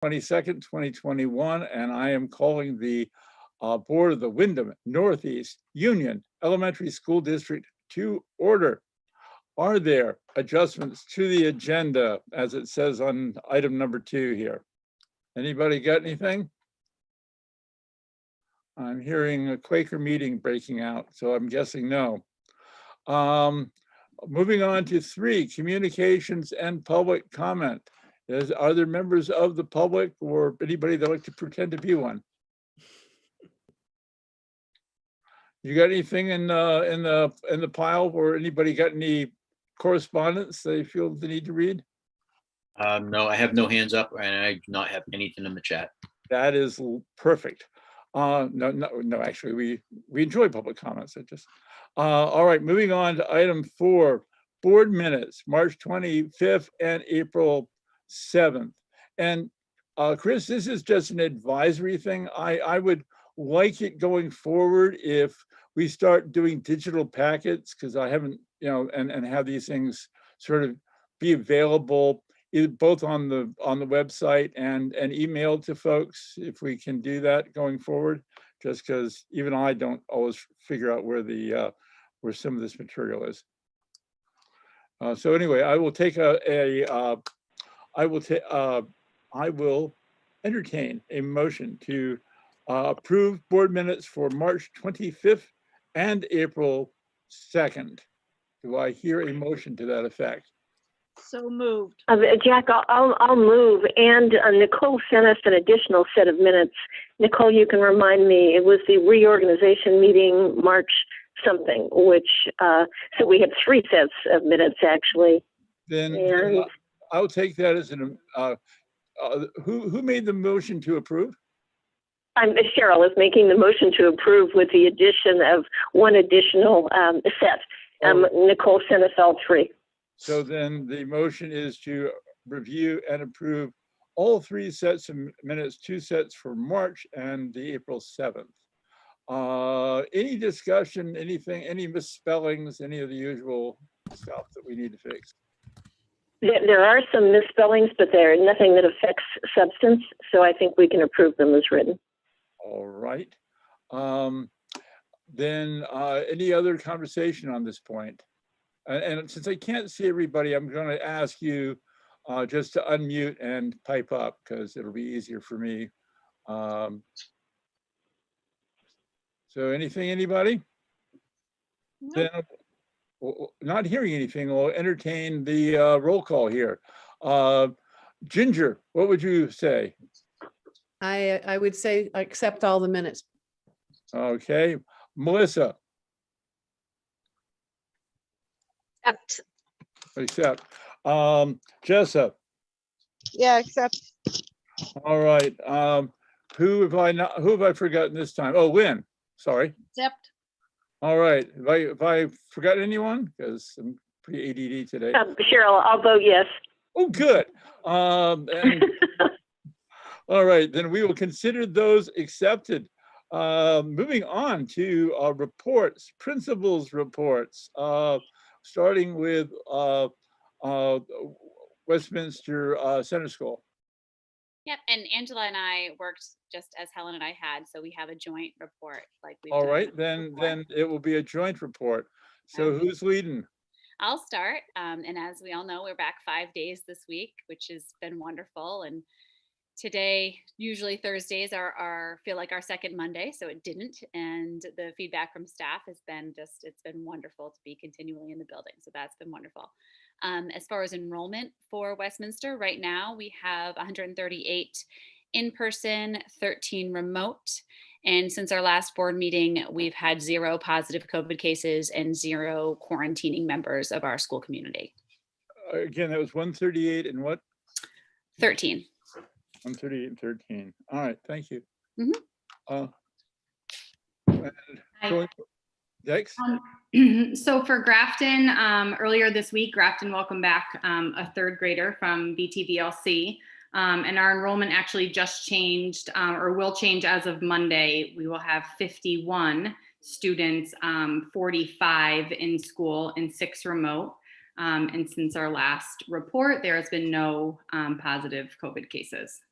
22nd, 2021, and I am calling the Board of the Windham Northeast Union Elementary School District to order. Are there adjustments to the agenda as it says on item number 2 here? Anybody got anything? I'm hearing a Quaker meeting breaking out, so I'm guessing no. Moving on to 3, communications and public comment. Are there members of the public or anybody that like to pretend to be one? You got anything in the pile, or anybody got any correspondence they feel the need to read? No, I have no hands up, and I do not have anything in the chat. That is perfect. No, actually, we enjoy public comments. All right, moving on to item 4, board minutes, March 25th and April 7th. And Chris, this is just an advisory thing. I would like it going forward if we start doing digital packets, because I haven't, and have these things sort of be available both on the website and emailed to folks, if we can do that going forward, just because even I don't always figure out where some of this material is. So anyway, I will take I will entertain a motion to approve board minutes for March 25th and April 2nd. Do I hear a motion to that effect? So moved. Jack, I'll move. And Nicole sent us an additional set of minutes. Nicole, you can remind me, it was the reorganization meeting, March something, which, so we have 3 sets of minutes actually. Then I'll take that as an, who made the motion to approve? Cheryl is making the motion to approve with the addition of 1 additional set. Nicole sent us all 3. So then the motion is to review and approve all 3 sets of minutes, 2 sets for March and the April 7th. Any discussion, anything, any misspellings, any of the usual stuff that we need to fix? There are some misspellings, but they're nothing that affects substance. So I think we can approve them as written. All right. Then any other conversation on this point? And since I can't see everybody, I'm going to ask you just to unmute and pipe up, because it'll be easier for me. So anything, anybody? No. Then, not hearing anything, we'll entertain the roll call here. Ginger, what would you say? I would say accept all the minutes. Okay. Melissa? Accept. Jessa? Yeah, accept. All right. Who have I forgotten this time? Oh, Lynn. Sorry. Accept. All right. Have I forgotten anyone? Because I'm pretty ADD today. Cheryl, I'll vote yes. Oh, good. And all right, then we will consider those accepted. Moving on to reports, principals reports, starting with Westminster Center School. Yep, and Angela and I worked just as Helen and I had, so we have a joint report. Like we've All done right, before. then it will be a joint report. So who's leading? I'll start, and as we all know, we're back 5 days this week, which has been wonderful. And today, usually Thursdays feel like our second Monday, so it didn't. And the feedback from staff has been it's been wonderful to be continually in the building. So that's been wonderful. As far as enrollment for Westminster, right now we have 138 in-person, 13 remote. And since our last board meeting, we've had 0 positive COVID cases and 0 quarantining members of our school community. Again, that was 138 and what? 13. 138 and 13. All right, thank you. Dex? So for Grafton, earlier this week, Grafton welcomed back a 3rd grader from BTVLC. And our enrollment actually just changed or will change as of Monday. We will have 51 students, 45 in school and 6 remote. And since our last report, there has been no positive COVID cases.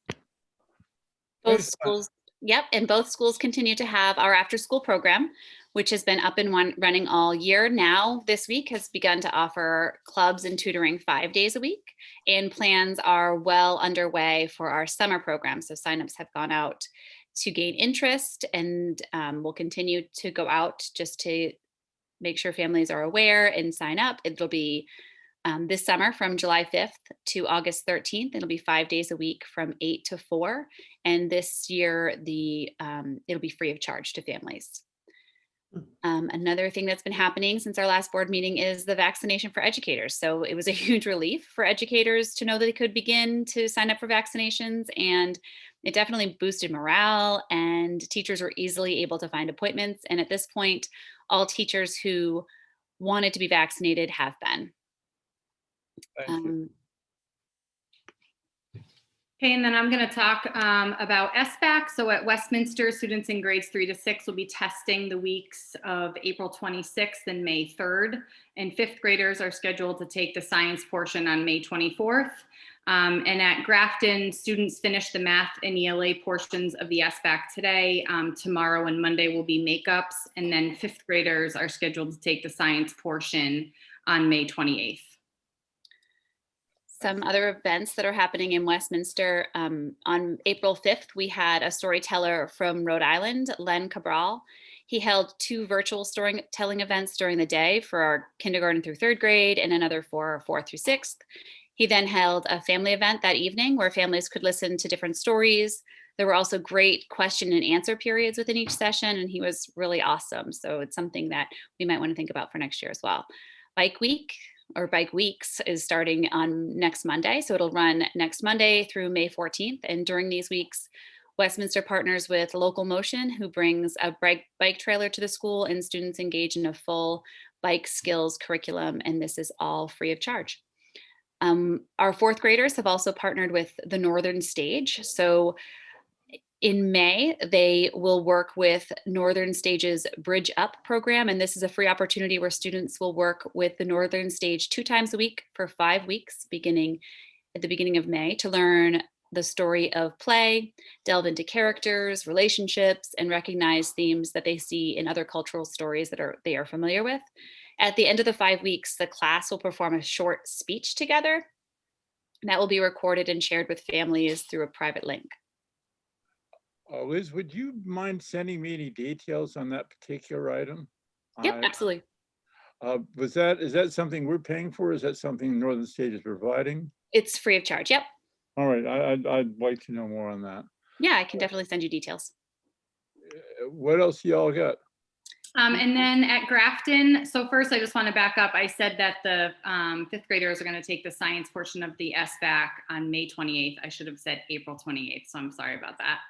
Both Nice. schools, yep, and both schools continue to have our after-school program, which has been up and running all year. Now, this week has begun to offer clubs and tutoring 5 days a week, and plans are well underway for our summer program. So signups have gone out to gain interest, and will continue to go out just to make sure families are aware and sign up. It'll be this summer from July 5th to August 13th. It'll be 5 days a week from 8 to 4. And this year, it'll be free of charge to families. Another thing that's been happening since our last board meeting is the vaccination for educators. So it was a huge relief for educators to know that they could begin to sign up for vaccinations, and it definitely boosted morale, and teachers were easily able to find appointments. And at this point, all teachers who wanted to be vaccinated have been. Thank you. Okay, and then I'm going to talk about SBAC. So at Westminster, students in grades 3 to 6 will be testing the weeks of April 26th and May 3rd. And 5th graders are scheduled to take the science portion on May 24th. And at Grafton, students finish the math and ELA portions of the SBAC today. Tomorrow and Monday will be makeups. And then 5th graders are scheduled to take the science portion on May 28th. Some other events that are happening in Westminster. On April 5th, we had a storyteller from Rhode Island, Len Cabral. He held 2 virtual storytelling events during the day for our kindergarten through 3rd grade and another for 4th through 6th. He then held a family event that evening where families could listen to different stories. There were also great question and answer periods within each session, and he was really awesome. So it's something that we might want to think about for next year as well. Bike Week, or Bike Weeks, is starting on next Monday. So it'll run next Monday through May 14th. And during these weeks, Westminster partners with Local Motion, who brings a bike trailer to the school, and students engage in a full bike skills curriculum. And this is all free of charge. Our 4th graders have also partnered with the Northern Stage. So in May, they will work with Northern Stage's Bridge Up program, and this is a free opportunity where students will work with the Northern Stage 2 times a week for 5 weeks, beginning at the beginning of May, to learn the story of play, delve into characters, relationships, and recognize themes that they see in other cultural stories that they are familiar with. At the end of the 5 weeks, the class will perform a short speech together. That will be recorded and shared with families through a private link. Liz, would you mind sending me any details on that particular item? Yep, absolutely. Is that something we're paying for? Is that something Northern State is providing? It's free of charge. Yep. All right, I'd like to know more on that. Yeah, I can definitely send you details. What else y'all got? And then at Grafton, so first I just want to back up. I said that the 5th graders are going to take the science portion of the SBAC on May 28th. I should have said April 28th, so I'm sorry about that.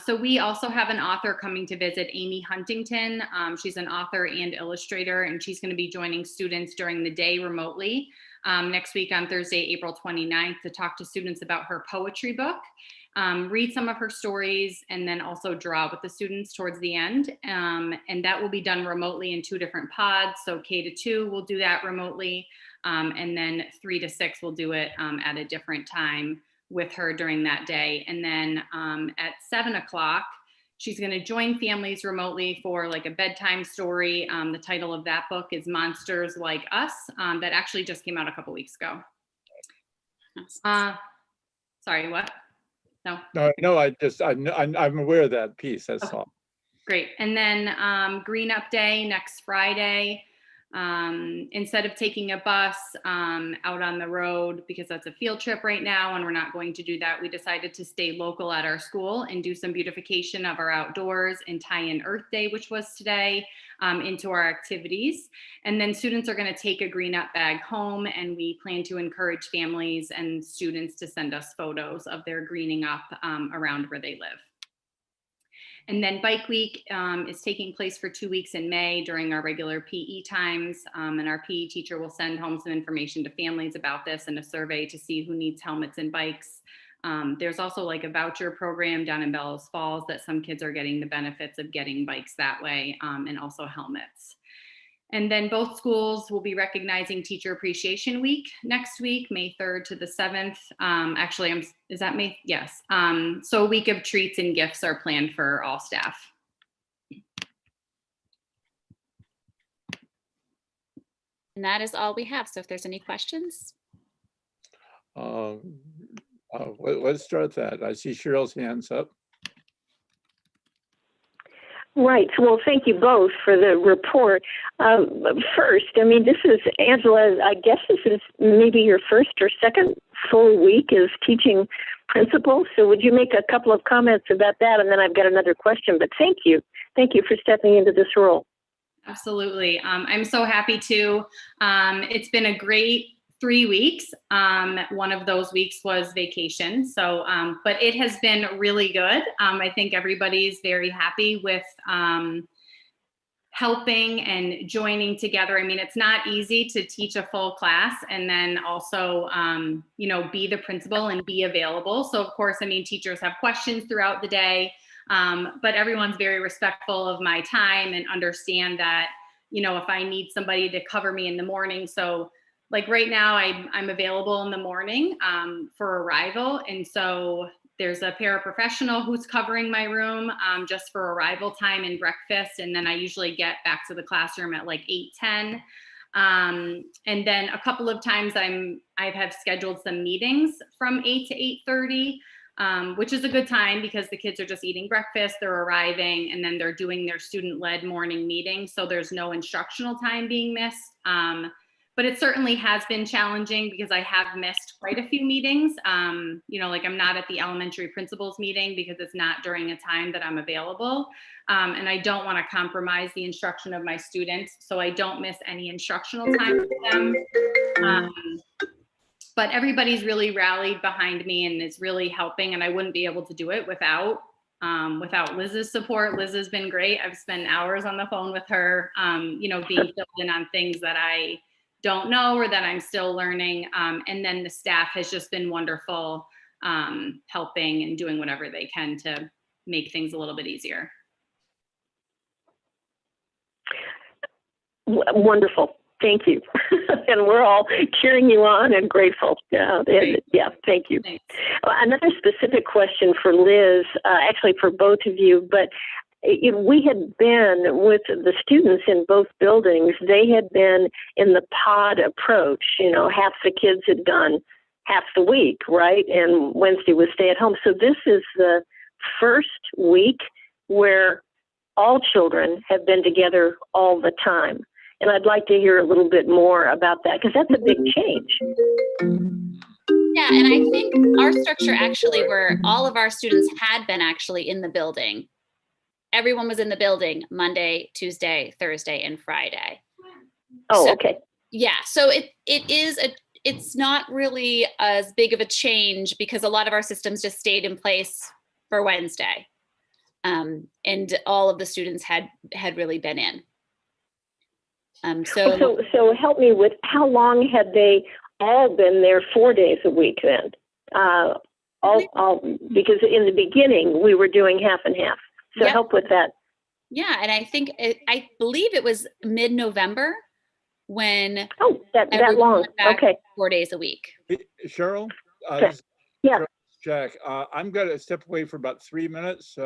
So we also have an author coming to visit, Amy Huntington. She's an author and illustrator, and she's going to be joining students during the day remotely next week on Thursday, April 29th, to talk to students about her poetry book, read some of her stories, and then also draw with the students towards the end. And that will be done remotely in 2 different pods. So K to 2 will do that remotely, and then 3 to 6 will do it at a different time with her during that day. And then at 7 o'clock, she's going to join families remotely for like a bedtime story. The title of that book is Monsters Like Us. That actually just came out a couple weeks ago. Sorry, what? No. No, I'm aware of that piece. That's Okay. all. Great. And then Green Up Day next Friday. Instead of taking a bus out on the road, because that's a field trip right now and we're not going to do that, we decided to stay local at our school and do some beautification of our outdoors and tie in Earth Day, which was today, into our activities. And then students are going to take a Green Up bag home, and we plan to encourage families and students to send us photos of their greening up around where they live. And then Bike Week is taking place for 2 weeks in May during our regular PE times. And our PE teacher will send home some information to families about this and a survey to see who needs helmets and bikes. There's also like a voucher program down in Bellows Falls that some kids are getting the benefits of getting bikes that way, and also helmets. And then both schools will be recognizing Teacher Appreciation Week next week, May 3rd to the 7th. Actually, is that May? Yes. So a week of treats and gifts are planned for all staff. And that is all we have. So if there's any questions. Let's start that. I see Cheryl's hands up. Right. Well, thank you both for the report. First, I mean, this is, Angela, I guess this is maybe your first or second full week as teaching principal. So would you make a couple of comments about that? And then I've got another question, but thank you. Thank you for stepping into this role. Absolutely. I'm so happy to. It's been a great 3 weeks. One of those weeks was vacation. So, but it has been really good. I think everybody's very happy with helping and joining together. I mean, it's not easy to teach a full class and then also, be the principal and be available. So of course, I mean, teachers have questions throughout the day, but everyone's very respectful of my time and understand that, if I need somebody to cover me in the morning. So like right now, I'm available in the morning for arrival. And so there's a paraprofessional who's covering my room just for arrival time and breakfast. And then I usually get back to the classroom at like 8:10. And then a couple of times I have scheduled some meetings from 8 to 8:30, which is a good time because the kids are just eating breakfast, they're arriving, and then they're doing their student-led morning meeting. So there's no instructional time being missed. But it certainly has been challenging because I have missed quite a few meetings. Like I'm not at the elementary principals meeting because it's not during a time that I'm available. And I don't want to compromise the instruction of my students. So I don't miss any instructional time with them. But everybody's really rallied behind me and is really helping. And I wouldn't be able to do it without Liz's support. Liz has been great. I've spent hours on the phone with her, being filled in on things that I don't know or that I'm still learning. And then the staff has just been wonderful, helping and doing whatever they can to make things a little bit easier. Wonderful. Thank you. And we're all cheering you on and grateful. Yeah, thank you. Thanks. Another specific question for Liz, actually for both of you, but we had been with the students in both buildings. They had been in the pod approach. Half the kids had gone half the week, right? And Wednesday was stay at home. So this is the first week where all children have been together all the time. And I'd like to hear a little bit more about that because that's a big change. Yeah, and I think our structure actually where all of our students had been actually in the building. Everyone was in the building Monday, Tuesday, Thursday, and Friday. Oh, So, okay. yeah, so it's not really as big of a change because a lot of our systems just stayed in place for Wednesday. And all of the students had really been in. So help me with how long had they all been there 4 days a week then? Because in the beginning we were doing half and half. So Yep. help with that. Yeah, and I believe it was mid-November when Oh, that everyone long. went back Okay. 4 days a week. Cheryl? Okay. Yeah. Jack, I'm going to step away for about 3 minutes.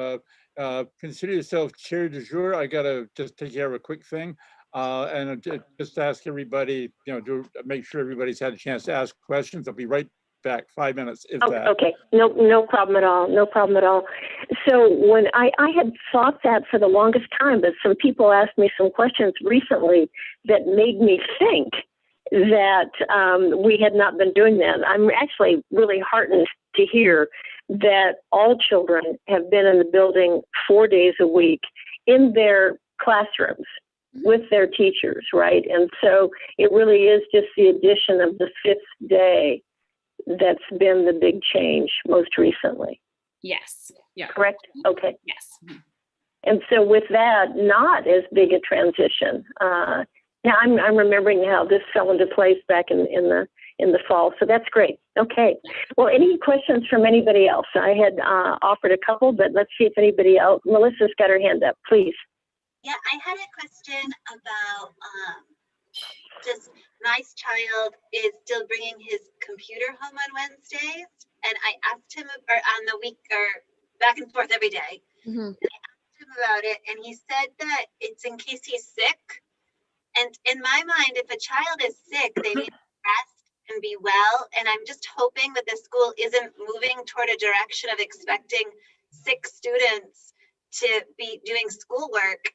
Consider yourself chair du jour. I got to just take care of a quick thing. And just ask everybody, to make sure everybody's had a chance to ask questions. I'll be right back, 5 minutes, if that. Okay, no problem at all. No problem at all. So when I had thought that for the longest time, but some people asked me some questions recently that made me think that we had not been doing that. I'm actually really heartened to hear that all children have been in the building 4 days a week in their classrooms with their teachers, right? And so it really is just the addition of the 5th day that's been the big change most recently. Yes. Yeah. Correct? Okay. Yes. And so with that, not as big a transition. Now I'm remembering how this fell into place back in the fall. So that's great. Okay. Well, any questions from anybody else? I had offered a couple, but let's see if anybody else. Melissa's got her hand up, please. Yeah, I had a question about just my child is still bringing his computer home on Wednesdays, and I asked him or on the week or back and forth every day. Mhm. And I asked him about it, and he said that it's in case he's sick. And in my mind, if a child is sick, they need to rest and be well. And I'm just hoping that the school isn't moving toward a direction of expecting sick students to be doing schoolwork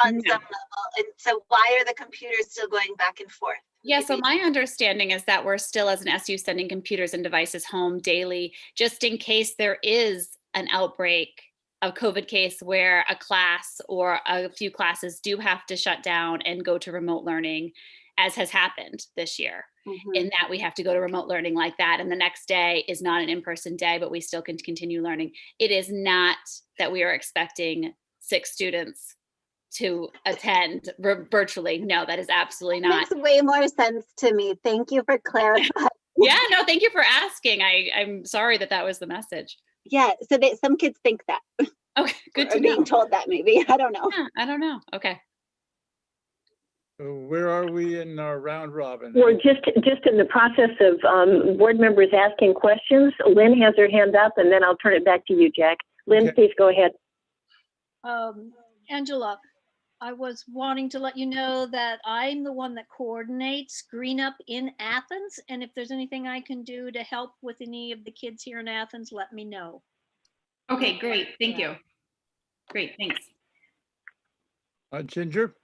on No. some level. And so why are the computers still going back and forth? Yeah, so my understanding is that we're still, as an SU, sending computers and devices home daily, just in case there is an outbreak of COVID case where a class or a few classes do have to shut down and go to remote learning, as has happened this year. In that we have to go to remote learning like that, and the next day is not an in-person day, but we still can continue learning. It is not that we are expecting sick students to attend virtually. No, that is absolutely not. Makes way more sense to me. Thank you for clarifying. Yeah, no, thank you for asking. I'm sorry that that was the message. Yeah, so some kids think that. Okay, good Or to being know. told that maybe. I don't know. Yeah, I don't know. Okay. So where are we in our round robin? We're just in the process of board members asking questions. Lynn has her hand up, and then I'll turn it back to you, Jack. Lynn, Okay. please go ahead. Angela, I was wanting to let you know that I'm the one that coordinates Green Up in Athens. And if there's anything I can do to help with any of the kids here in Athens, let me know. Okay, great. Thank you. Great, thanks. Ginger?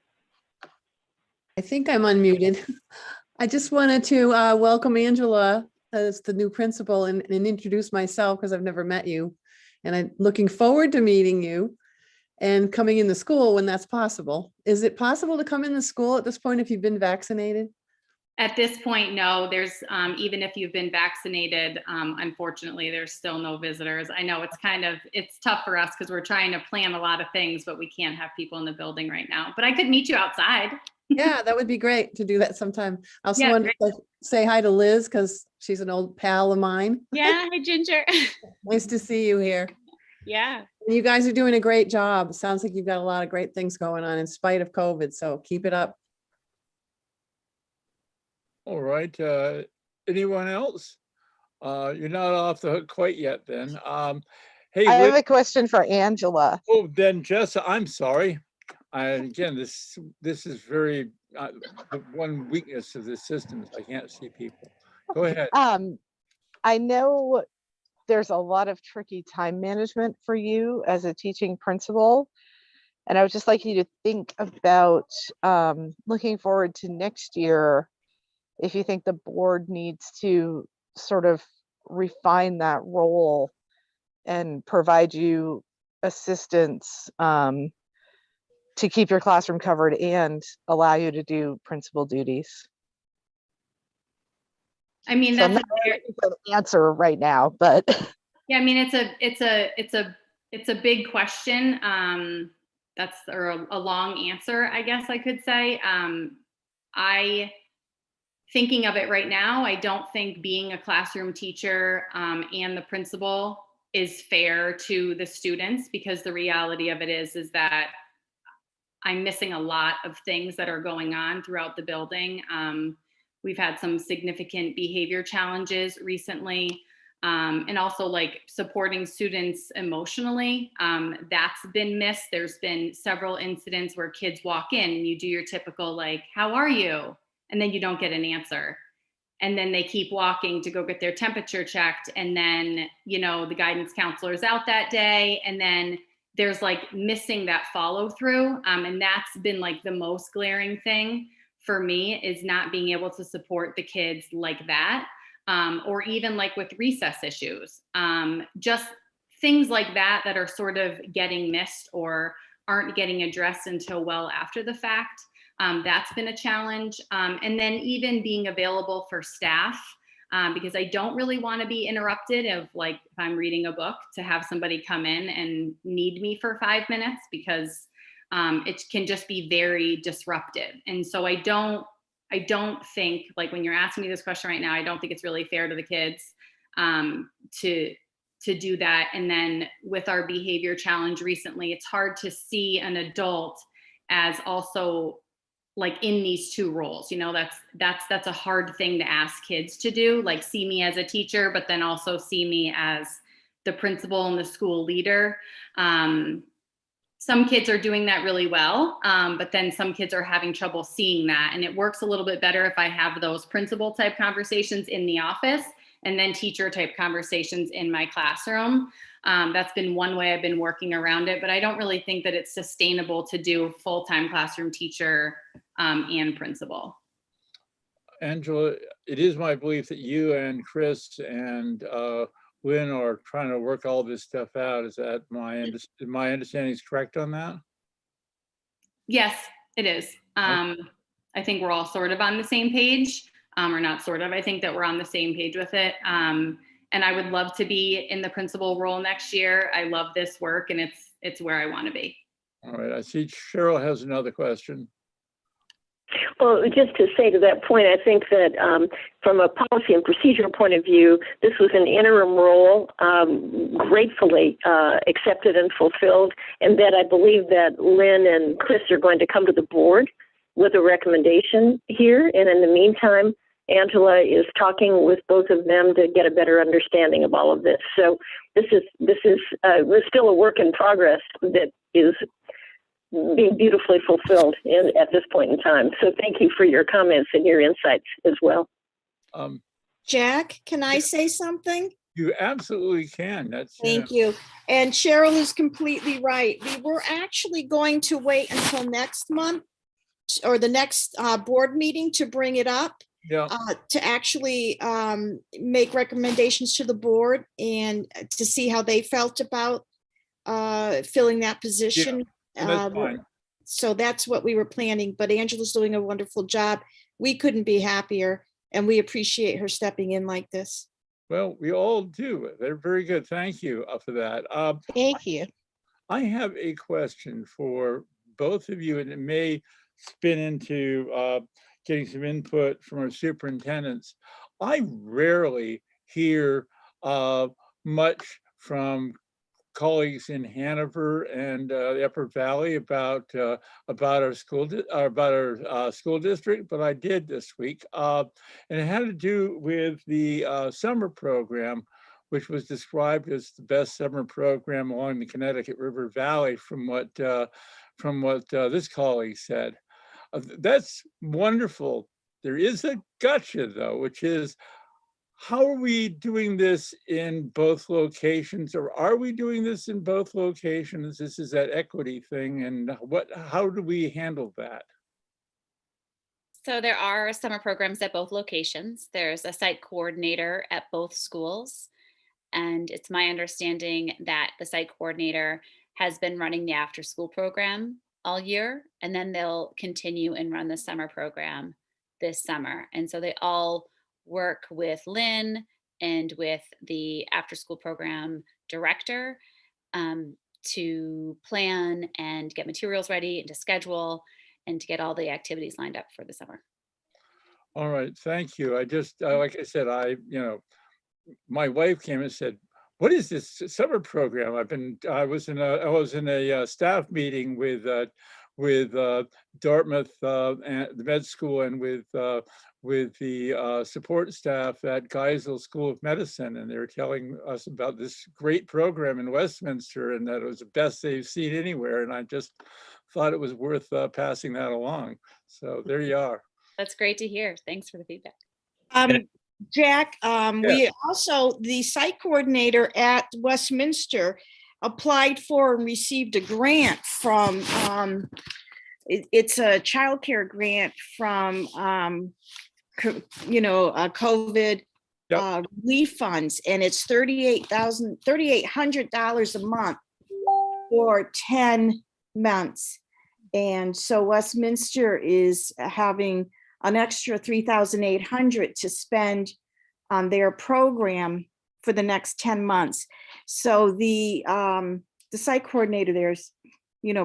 I think I'm unmuted. I just wanted to welcome Angela as the new principal and introduce myself because I've never met you. And I'm looking forward to meeting you and coming in the school when that's possible. Is it possible to come in the school at this point if you've been vaccinated? At this point, no, there's, even if you've been vaccinated, unfortunately, there's still no visitors. I know it's tough for us because we're trying to plan a lot of things, but we can't have people in the building right now. But I could meet you outside. Yeah, that would be great to do that sometime. I also Yeah, wanted to say hi to Liz because she's an old pal of mine. Yeah, hi, Ginger. Nice to see you here. Yeah. You guys are doing a great job. It sounds like you've got a lot of great things going on in spite of COVID, so keep it up. All right. Anyone else? You're not off the hook quite yet then. Hey, I have Liz- a question for Angela. oh, then Jessa, I'm sorry. Again, this is very, the one weakness of this system is I can't see people. Go ahead. I know there's a lot of tricky time management for you as a teaching principal. And I would just like you to think about looking forward to next year, if you think the board needs to sort of refine that role and provide you assistance to keep your classroom covered and allow you to do principal duties. I mean, So I'm that's not looking for an answer right now, but yeah, I mean, it's a big question. That's a long answer, I guess I could say. Thinking of it right now, I don't think being a classroom teacher and the principal is fair to the students, because the reality of it is that I'm missing a lot of things that are going on throughout the building. We've had some significant behavior challenges recently, and also like supporting students emotionally. That's been missed. There's been several incidents where kids walk in and you do your typical like, how are you? And then you don't get an answer. And then they keep walking to go get their temperature checked. And then, the guidance counselor is out that day. And then there's like missing that follow through. And that's been like the most glaring thing for me, is not being able to support the kids like that. Or even like with recess issues, just things like that are sort of getting missed or aren't getting addressed until well after the fact. That's been a challenge. And then even being available for staff, because I don't really want to be interrupted of like, if I'm reading a book, to have somebody come in and need me for 5 minutes, because it can just be very disruptive. And so I don't think, like when you're asking me this question right now, I don't think it's really fair to the kids to to do that. And then with our behavior challenge recently, it's hard to see an adult as also like in these two roles. You know, that's a hard thing to ask kids to do, like see me as a teacher, but then also see me as the principal and the school leader. Some kids are doing that really well, but then some kids are having trouble seeing that. And it works a little bit better if I have those principal type conversations in the office and then teacher type conversations in my classroom. That's been one way I've been working around it, but I don't really think that it's sustainable to do full-time classroom teacher and principal. Angela, it is my belief that you and Chris and Lynn are trying to work all this stuff out. Is that my understanding is correct on that? Yes, it is. I think we're all sort of on the same page, or not sort of. I think that we're on the same page with it. And I would love to be in the principal role next year. I love this work, and it's where I want to be. All right, I see Cheryl has another question. Well, just to say to that point, I think that from a policy and procedural point of view, this was an interim role, gratefully accepted and fulfilled, and that I believe that Lynn and Chris are going to come to the board with a recommendation here. And in the meantime, Angela is talking with both of them to get a better understanding of all of this. So this is still a work in progress that is being beautifully fulfilled at this point in time. So thank you for your comments and your insights as well. Jack, can I say something? You absolutely can. Thank you. And Cheryl is completely right. We were actually going to wait until next month or the next board meeting to bring it up. Yeah. To actually make recommendations to the board and to see how they felt about filling that position. Yeah. That's fine. So that's what we were planning, but Angela's doing a wonderful job. We couldn't be happier, and we appreciate her stepping in like this. Well, we all do. They're very good. Thank you for that. Thank you. I have a question for both of you, and it may spin into getting some input from our superintendents. I rarely hear much from colleagues in Hanover and the Upper Valley about our school district, but I did this week, and it had to do with the summer program, which was described as the best summer program along the Connecticut River Valley, from what this colleague said. That's wonderful. There is a gotcha though, which is, how are we doing this in both locations, or are we doing this in both locations? This is that equity thing, and how do we handle that? So there are summer programs at both locations. There's a site coordinator at both schools. And it's my understanding that the site coordinator has been running the after school program all year, and then they'll continue and run the summer program this summer. And so they all work with Lynn and with the after school program director to plan and get materials ready and to schedule and to get all the activities lined up for the summer. All right, thank you. I just, like I said, my wife came and said, "What is this summer program?" I was in a staff meeting with Dartmouth and the med school, and with the support staff at Geisel School of Medicine, and they were telling us about this great program in Westminster, and that it was the best they've seen anywhere. And I just thought it was worth passing that along. So there you are. That's great to hear. Thanks for the feedback. Jack, we also, the site coordinator at Westminster applied for and received a grant from, it's a childcare grant from, COVID relief funds, and it's $3,800 a month for 10 months. And so Westminster is having an extra $3,800 to spend on their program for the next 10 months. So the site coordinator there's,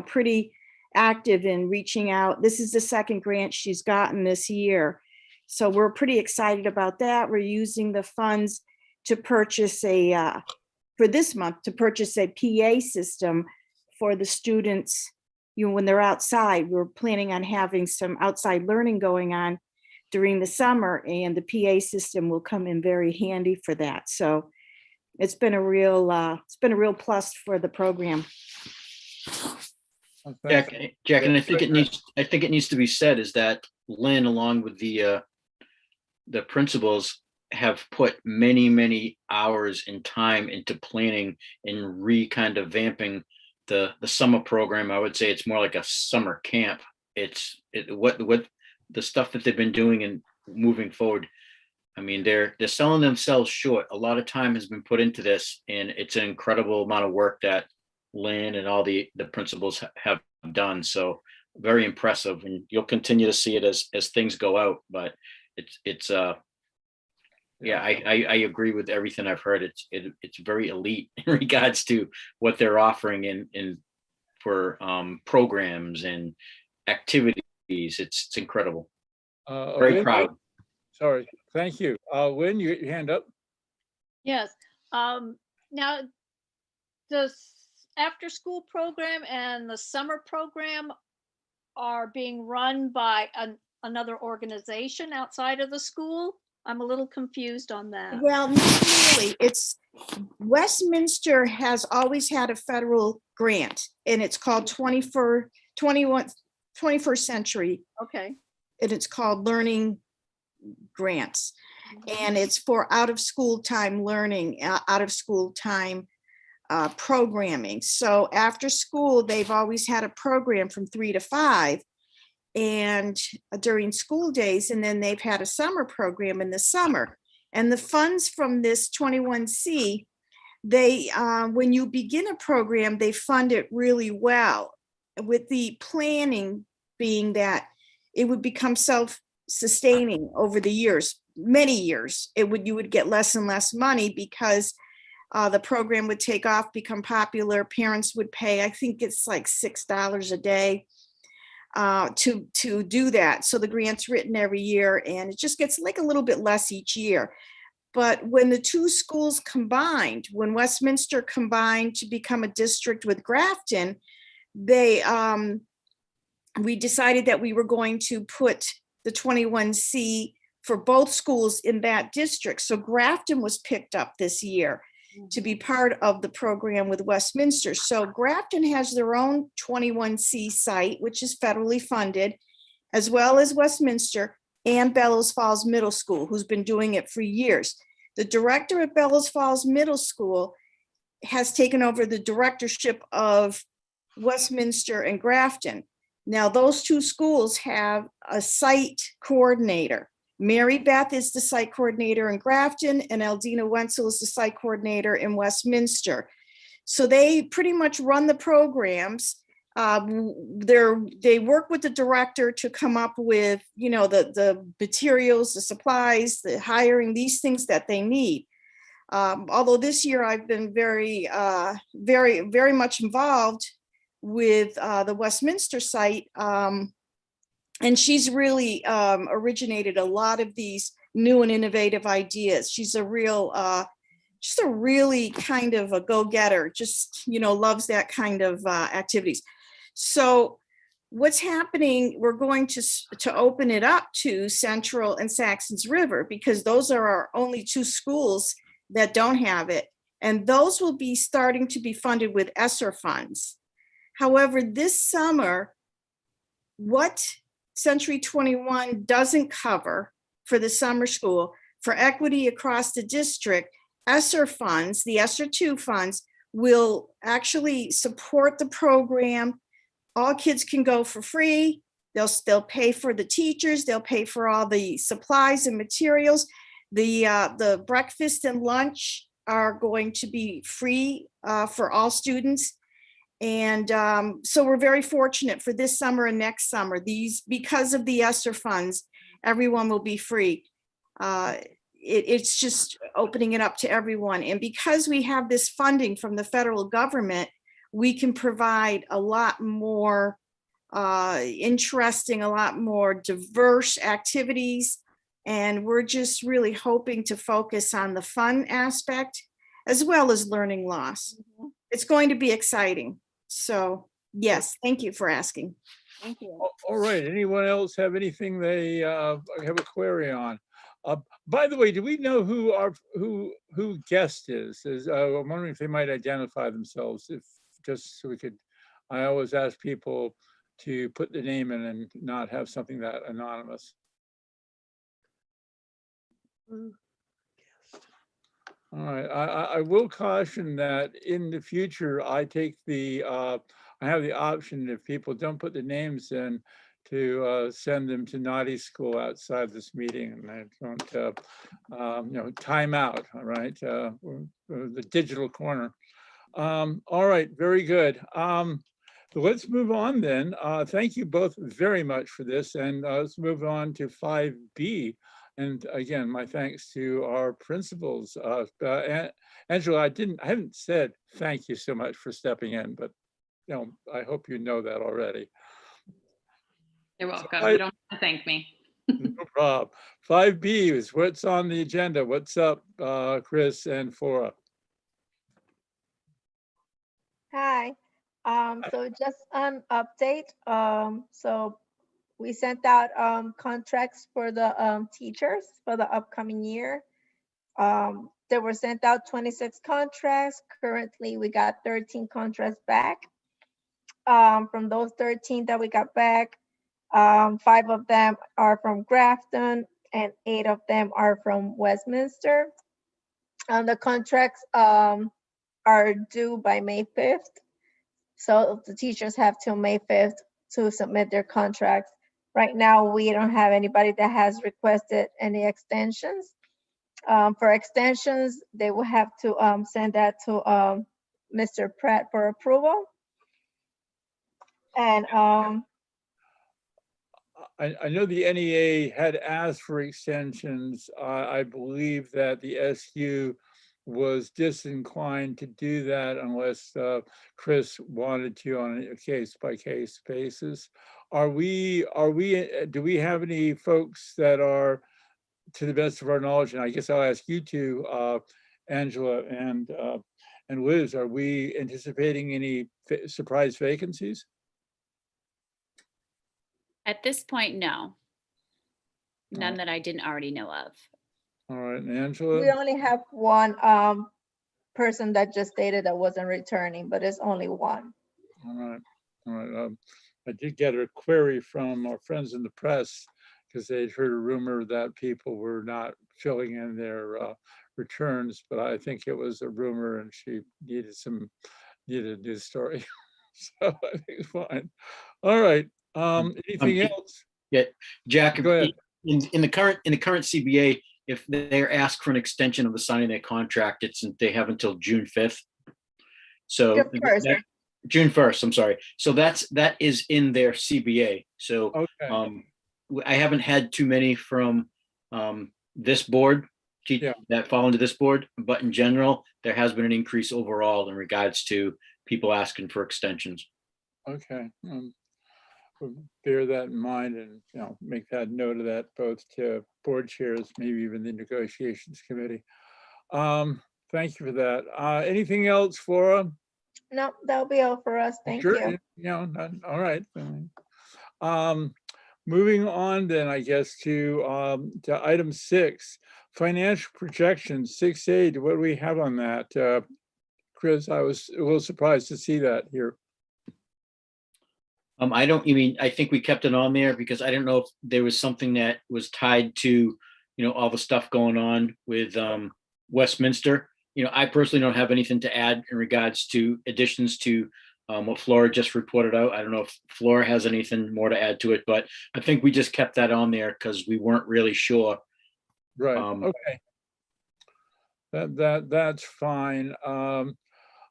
pretty active in reaching out. This is the second grant she's gotten this year. So we're pretty excited about that. We're using the funds to purchase a for this month to purchase a PA system for the students. You know, when they're outside, we're planning on having some outside learning going on during the summer, and the PA system will come in very handy for that. So it's been a real plus for the program. Oh, thanks. Jack, and I think it needs to be said is that Lynn, along with the principals, have put many hours and time into planning and kind of vamping the summer program. I would say it's more like a summer camp. What the stuff that they've been doing and moving forward. I mean, they're selling themselves short. A lot of time has been put into this, and it's an incredible amount of work that Lynn and all the principals have done. So very impressive, and you'll continue to see it as things go out. But it's yeah, I agree with everything I've heard. It's very elite in regards to what they're offering in for programs and activities. It's incredible. Very Lynn, proud. Sorry, thank you. Lynn, you get your hand up. Yes. Now, the after-school program and the summer program are being run by another organization outside of the school. I'm a little confused on that. Well, not really. It's Westminster has always had a federal grant, and it's called 21st century, Okay. and it's called Learning Grants. And it's for out of school time learning, out of school time programming. So after school, they've always had a program from 3 to 5 and during school days, and then they've had a summer program in the summer. And the funds from this 21C, they when you begin a program, they fund it really well, with the planning being that it would become self-sustaining over the years, many years. You would get less and less money because the program would take off, become popular. Parents would pay, I think it's like $6 a day to do that. So the grant's written every year, and it just gets like a little bit less each year. But when the two schools combined, when Westminster combined to become a district with Grafton, we decided that we were going to put the 21C for both schools in that district. So Grafton was picked up this year to be part of the program with Westminster. So Grafton has their own 21C site, which is federally funded, as well as Westminster and Bellows Falls Middle School, who's been doing it for years. The director at Bellows Falls Middle School has taken over the directorship of Westminster and Grafton. Now, those two schools have a site coordinator. Mary Beth is the site coordinator in Grafton, and Eldina Wenzel is the site coordinator in Westminster. So they pretty much run the programs. They work with the director to come up with, the materials, the supplies, the hiring, these things that they need. Although this year I've been very much involved with the Westminster site. And she's really originated a lot of these new and innovative ideas. She's a really kind of a go-getter, just, loves that kind of activities. So what's happening, we're going to open it up to Central and Saxons River, because those are our only two schools that don't have it. And those will be starting to be funded with ESSER funds. However, this summer, what Century 21 doesn't cover for the summer school, for equity across the district, ESSER funds, the ESSER 2 funds, will actually support the program. All kids can go for free. They'll pay for the teachers. They'll pay for all the supplies and materials. The breakfast and lunch are going to be free for all students. And so we're very fortunate for this summer and next summer. Because of the ESSER funds, everyone will be free. It's just opening it up to everyone. And because we have this funding from the federal government, we can provide a lot more interesting, a lot more diverse activities. And we're just really hoping to focus on the fun aspect as well as learning loss. It's going to be exciting. So yes, thank you for asking. Thank you. All right, anyone else have anything they have a query on? By the way, do we know who guest is? I'm wondering if they might identify themselves, if just so we could. I always ask people to put the name in and not have something that anonymous. All right, I will caution that in the future, I have the option, if people don't put the names in, to send them to naughty school outside this meeting, and I don't, time out, all right? The digital corner. All right, very good. Let's move on then. Thank you both very much for this, and let's move on to 5B. And again, my thanks to our principals. Angela, I haven't said thank you so much for stepping in, but I hope you know that already. You're welcome. You don't have to thank me. No problem. 5B is what's on the agenda. What's up, Chris and Flora? Hi. So just an update. So we sent out contracts for the teachers for the upcoming year. They were sent out 26 contracts. Currently, we got 13 contracts back. From those 13 that we got back, 5 of them are from Grafton and 8 of them are from Westminster. The contracts are due by May 5th. So the teachers have till May 5th to submit their contracts. Right now, we don't have anybody that has requested any extensions. For extensions, they will have to send that to Mr. Pratt for approval. And I know the NEA had asked for extensions. I believe that the SU was disinclined to do that unless Chris wanted to on a case-by-case basis. Do we have any folks that are, to the best of our knowledge, and I guess I'll ask you two, Angela and Liz, are we anticipating any surprise vacancies? At this point, no. None that I didn't already know of. All right, and Angela? we only have one person that just stated that wasn't returning, but it's only one. All right, all right. I did get a query from our friends in the press because they'd heard a rumor that people were not filling in their returns, but I think it was a rumor and she needed a news story. So I think it's fine. All right. Anything else? Yeah, Jack, Go ahead. in the current CBA, if they're asked for an extension of the signing their contract, they have until June 5th. So June 1st. June 1st, I'm sorry. So that is in their CBA. So Okay. I haven't had too many from this board that fall into this board, but in general, there has been an increase overall in regards to people asking for extensions. Okay. We'll bear that in mind and make that note of that both to board chairs, maybe even the negotiations committee. Thank you for that. Anything else, Flora? No, that'll be all for us. Thank you. All right. Moving on then, I guess, to item 6, financial projections, 6A. What do we have on that? Chris, I was a little surprised to see that here. I think we kept it on there because I don't know if there was something that was tied to, all the stuff going on with Westminster. I personally don't have anything to add in regards to additions to what Flora just reported out. I don't know if Flora has anything more to add to it, but I think we just kept that on there because we weren't really sure. Right. Okay. That's fine.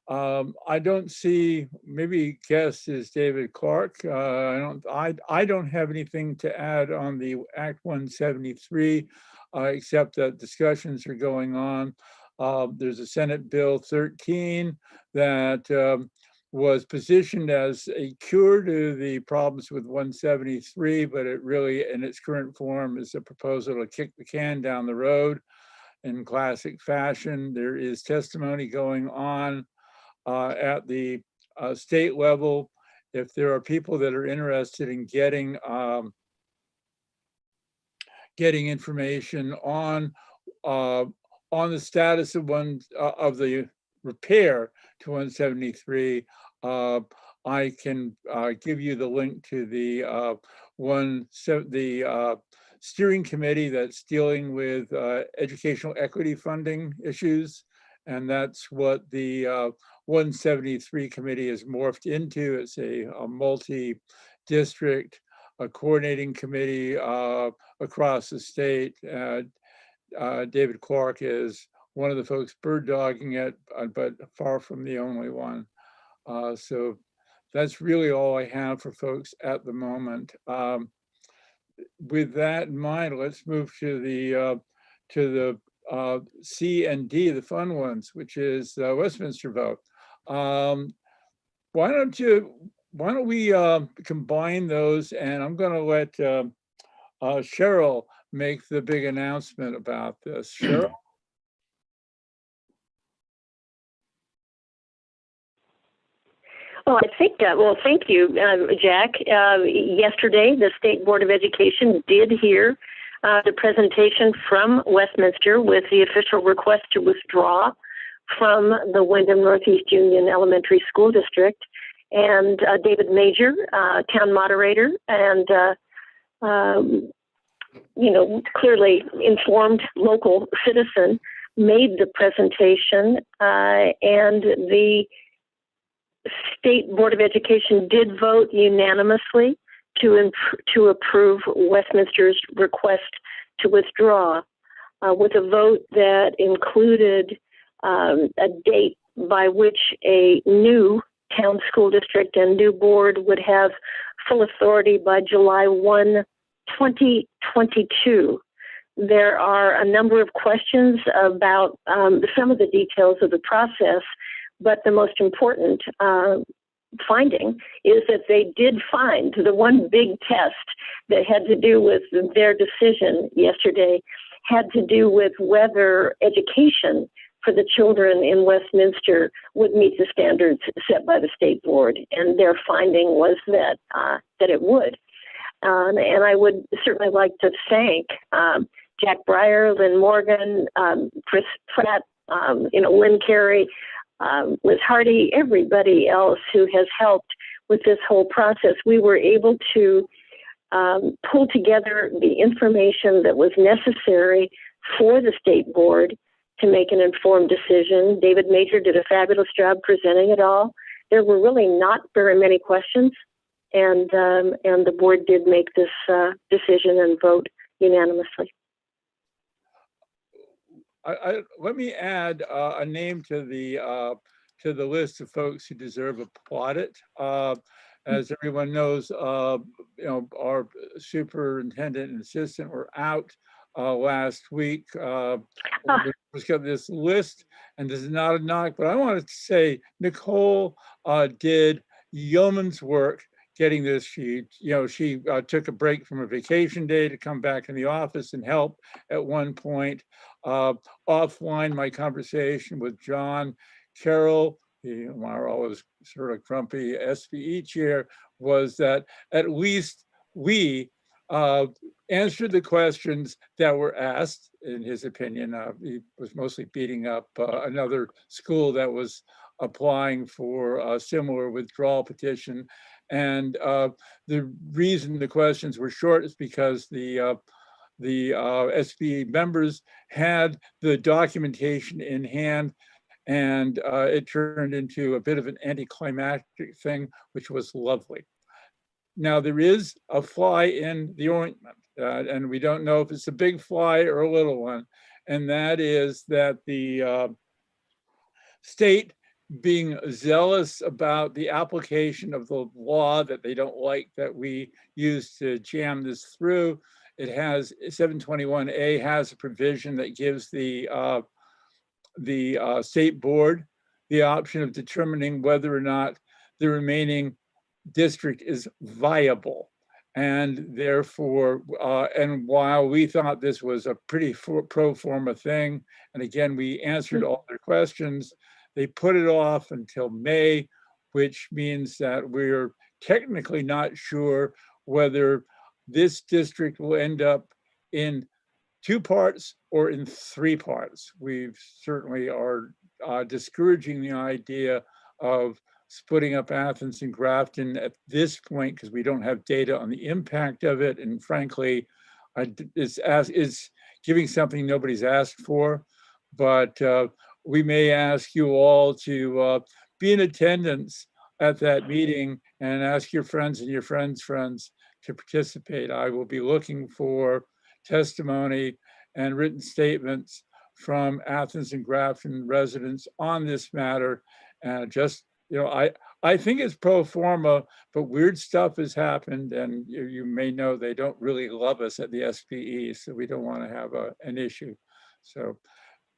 I don't see, maybe guest is David Clark. I don't have anything to add on the Act 173, except that discussions are going on. There's a Senate Bill 13 that was positioned as a cure to the problems with 173, but it really, in its current form, is a proposal to kick the can down the road. in classic fashion. There is testimony going on at the state level. If there are people that are interested in getting information on the status of of the repair to 173, I can give you the link to the steering committee that's dealing with educational equity funding issues, and that's what the 173 committee is morphed into. It's a multi-district coordinating committee across the state. David Clark is one of the folks bird dogging it, but far from the only one. So that's really all I have for folks at the moment. With that in mind, let's move to the C and D, the fun ones, which is Westminster Vote. Why don't we combine those, and I'm going to let Cheryl make the big announcement about this. Cheryl? Well, I think, well, thank you, Jack. Yesterday, the State Board of Education did hear the presentation from Westminster with the official request to withdraw from the Wyndham Northeast Union Elementary School District. And David Major, town moderator, and clearly informed local citizen, made the presentation, and the State Board of Education did vote unanimously to approve Westminster's request to withdraw, with a vote that included a date by which a new town school district and new board would have full authority by July 1, 2022. There are a number of questions about some of the details of the process, but the most important finding is that they did find the one big test that had to do with their decision yesterday had to do with whether education for the children in Westminster would meet the standards set by the state board, and their finding was that it would. And I would certainly like to thank Jack Breyer, Lynn Morgan, Chris Pratt, Lynn Carey, Liz Hardy, everybody else who has helped with this whole process. We were able to pull together the information that was necessary for the state board to make an informed decision. David Major did a fabulous job presenting it all. There were really not very many questions, and the board did make this decision and vote unanimously. Let me add a name to the list of folks who deserve a plaudit. As everyone knows, our superintendent and assistant were out last week. We've got this list, and this is not a knock, but I wanted to say Nicole did yeoman's work getting this. She took a break from a vacation day to come back in the office and help at one point. Offline, my conversation with John Carroll, our always sort of grumpy SVE chair, was that at least we answered the questions that were asked. In his opinion, he was mostly beating up another school that was applying for a similar withdrawal petition. And the reason the questions were short is because the SBA members had the documentation in hand, and it turned into a bit of an anticlimactic thing, which was lovely. Now, there is a fly in the ointment, and we don't know if it's a big fly or a little one, and that is that the state, being zealous about the application of the law that they don't like that we use to jam this through, it has 721A has a provision that gives the state board the option of determining whether or not the remaining district is viable. And therefore, and while we thought this was a pretty pro forma thing, and again, we answered all their questions, they put it off until May, which means that we're technically not sure whether this district will end up in 2 parts or in 3 parts. We've certainly are discouraging the idea of splitting up Athens and Grafton at this point because we don't have data on the impact of it. And frankly, it's giving something nobody's asked for. But we may ask you all to be in attendance at that meeting and ask your friends and your friends' friends to participate. I will be looking for testimony and written statements from Athens and Grafton residents on this matter. And just, you know, I think it's pro forma, but weird stuff has happened, and you may know they don't really love us at the SPE, so we don't want to have an issue. So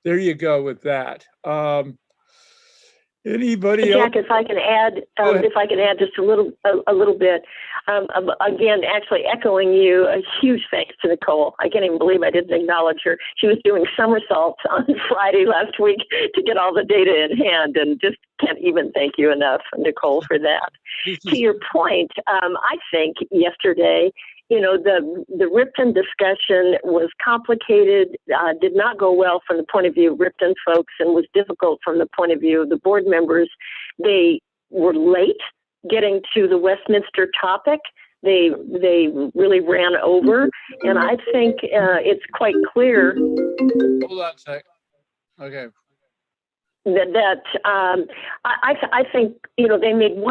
there you go with that. Anybody else? Jack, if I can add, just a little bit. Again, actually echoing you, a huge thanks to Nicole. I can't even believe I didn't acknowledge her. She was doing somersaults on Friday last week to get all the data in hand, and just can't even thank you enough, Nicole, for that. To your point, I think yesterday, you know, the Ripton discussion was complicated, did not go well from the point of view of Ripton folks, and was difficult from the point of view of the board members. They were late getting to the Westminster topic. They really ran over, and I think it's quite clear. Hold on a sec. Okay. I think, you know, they made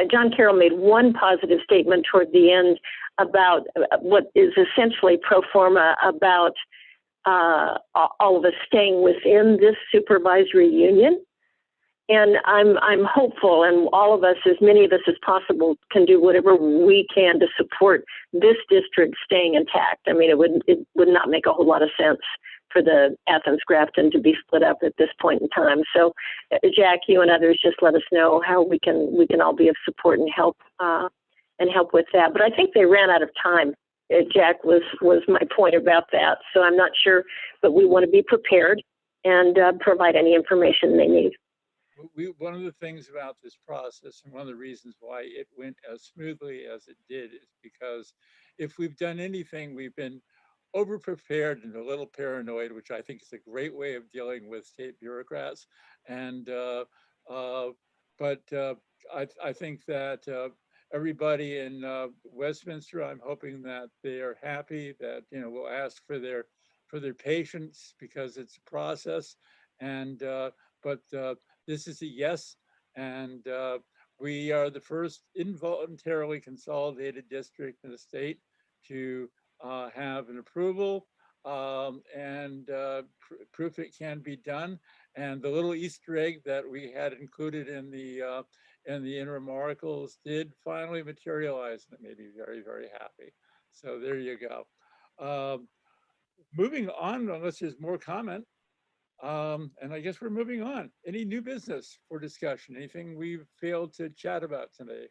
John Carroll made one positive statement toward the end about what is essentially pro forma about all of us staying within this supervisory union. And I'm hopeful, and all of us, as many of us as possible, can do whatever we can to support this district staying intact. I mean, it would not make a whole lot of sense for the Athens Grafton to be split up at this point in time. So, Jack, you and others, just let us know how we can all be of support and help with that. But I think they ran out of time. Jack was my point about that. So I'm not sure, but we want to be prepared and provide any information they need. One of the things about this process, and one of the reasons why it went as smoothly as it did, is because if we've done anything, we've been over-prepared and a little paranoid, which I think is a great way of dealing with state bureaucrats. And I think that everybody in Westminster, I'm hoping that they are happy, that, you know, we'll ask for their patience because it's a process. And but this is a yes, and we are the first involuntarily consolidated district in the state to have an approval and proof it can be done. And the little Easter egg that we had included in the interim articles did finally materialize, and it made me very, very happy. So there you go. Moving on, unless there's more comment. And I guess we're moving on. Any new business for discussion? Anything we've failed to chat about today?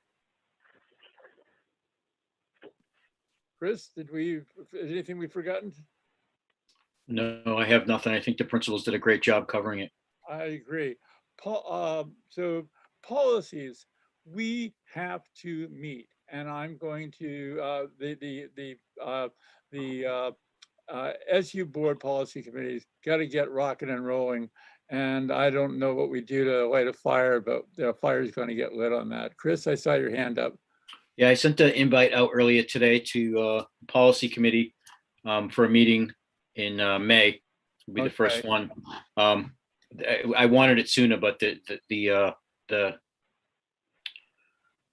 Chris, anything we've forgotten? No, I have nothing. I think the principals did a great job covering it. I agree. So policies, we have to meet, and I'm going to the SU board policy committee's got to get rocking and rolling. And I don't know what we do to light a fire, but the fire is going to get lit on that. Chris, I saw your hand up. Yeah, I sent the invite out earlier today to policy committee for a meeting in May. Will be the first one. I wanted it sooner, but the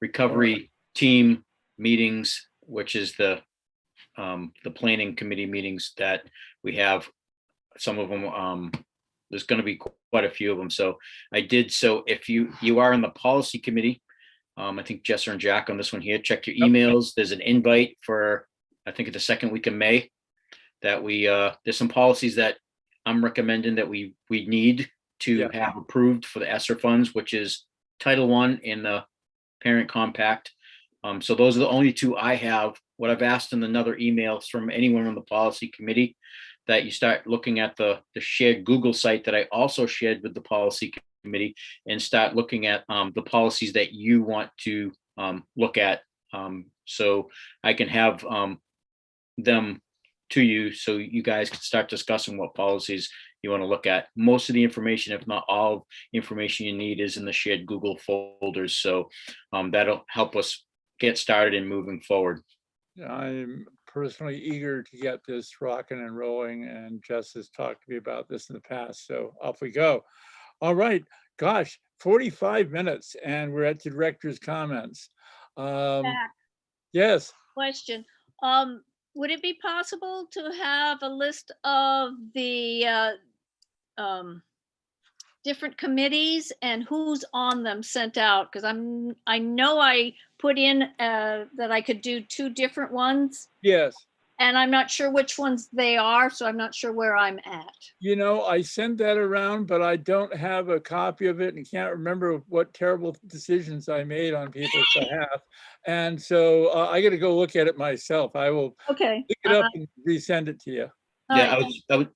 recovery team meetings, which is the planning committee meetings that we have, some of them, there's going to be quite a few of them. So I did. So if you are in the policy committee, I think Jess and Jack on this one here, check your emails. There's an invite for, I think the second week of May, that there's some policies that I'm recommending that we need to have approved for the ESSER funds, which is Title I in the Parent Compact. So those are the only two I have what I've asked in another email from anyone on the policy committee, that you start looking at the shared Google site that I also shared with the policy committee, and start looking at the policies that you want to look at. So I can have them to you, so you guys can start discussing what policies you want to look at. Most of the information, if not all information you need, is in the shared Google folders. So that'll help us get started and moving forward. I'm personally eager to get this rocking and rolling, and Jess has talked to me about this in the past, so off we go. All right, gosh, 45 minutes and we're at the director's comments. Back. Yes, Question. Would it be possible to have a list of the different committees and who's on them sent out? Because I know I put in that I could do 2 different ones, yes. and I'm not sure which ones they are, so I'm not sure where I'm at. You know, I sent that around, but I don't have a copy of it and can't remember what terrible decisions I made on people's behalf. And so I got to go look at it myself. I will Okay. pick it up and resend it to you. Yeah,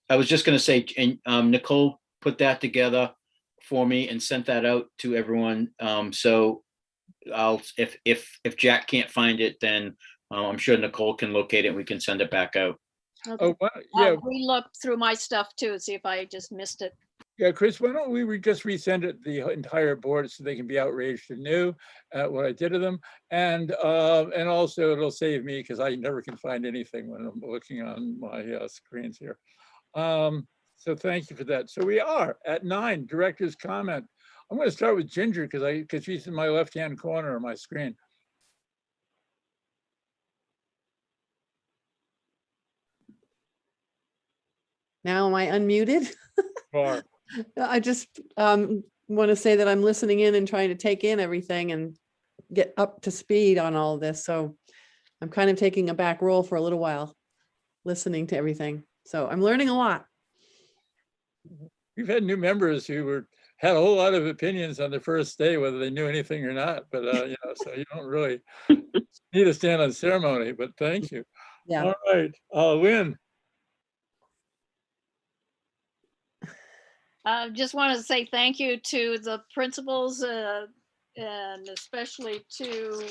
I was just gonna say, and Nicole put that together for me and sent that out to everyone. So I'll, if Jack can't find it, then I'm sure Nicole can locate it and we can send it back out. Okay. Oh, yeah, I'll re-look through my stuff too, see if I just missed it. yeah, Chris, why don't we just resend it the entire board so they can be outraged and new at what I did to them, and also it'll save me because I never can find anything when I'm looking on my screens here. So thank you for that. So we are at 9, director's comment. I'm going to start with Ginger because she's in my left-hand corner of my screen. Now am I unmuted? Bar. I just want to say that I'm listening in and trying to take in everything and get up to speed on all of this. So I'm kind of taking a back role for a little while, listening to everything. So I'm learning a lot. We've had new members who had a whole lot of opinions on the first day, whether they knew anything or not. But you know, so you don't really need to stand on ceremony. But thank you. Yeah. All right, Lynn. I just want to say thank you to the principals and especially to,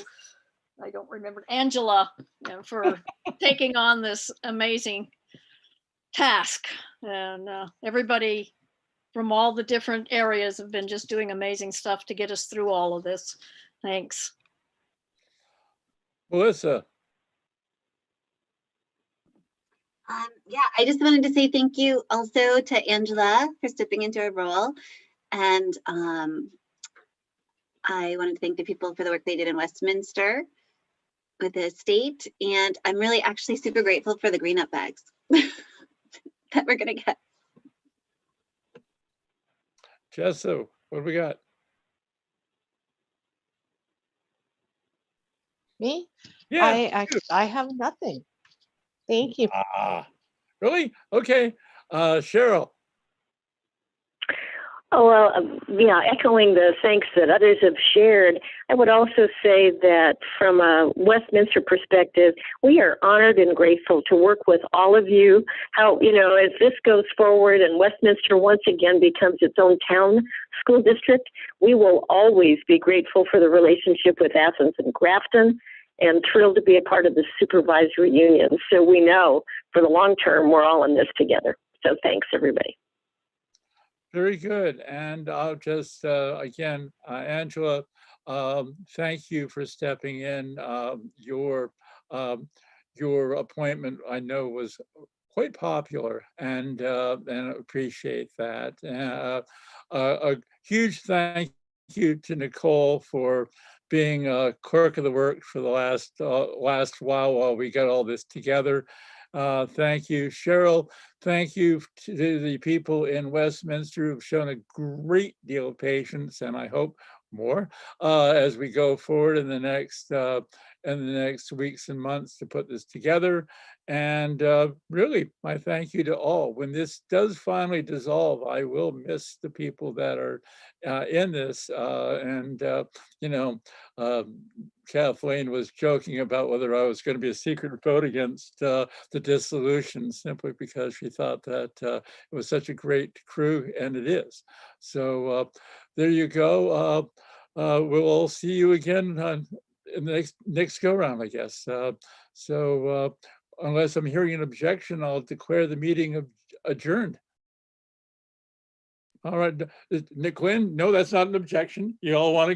I don't remember, Angela, for taking on this amazing task. And everybody from all the different areas have been just doing amazing stuff to get us through all of this. Thanks. Melissa. Yeah, I just wanted to say thank you also to Angela for stepping into her role. And I wanted to thank the people for the work they did in Westminster with the state. And I'm really actually super grateful for the green up bags that we're gonna get. Jessa, what do we got? Me? Yeah. I have nothing. Thank you. Really? Okay. Cheryl. Oh, well, yeah, echoing the thanks that others have shared, I would also say that from a Westminster perspective, we are honored and grateful to work with all of you. How, you know, as this goes forward and Westminster once again becomes its own town school district, we will always be grateful for the relationship with Athens and Grafton, and thrilled to be a part of the supervisory union. So we know for the long term, we're all in this together. So thanks, everybody. Very good. And I'll just, again, Angela, thank you for stepping in. Your appointment, I know, was quite popular, and appreciate that. A huge thank you to Nicole for being clerk of the work for the last while we got all this together. Thank you, Cheryl. Thank you to the people in Westminster who've shown a great deal of patience, and I hope more as we go forward in the next weeks and months to put this together. And really, my thank you to all. When this does finally dissolve, I will miss the people that are in this. Kathleen was joking about whether I was going to be a secret vote against the dissolution, simply because she thought that it was such a great crew, and it is. So there you go. We'll all see you again in the next go round, I guess. Unless I'm hearing an objection, I'll declare the meeting adjourned. All right, Nick Quinn, no, that's not an objection. You all want to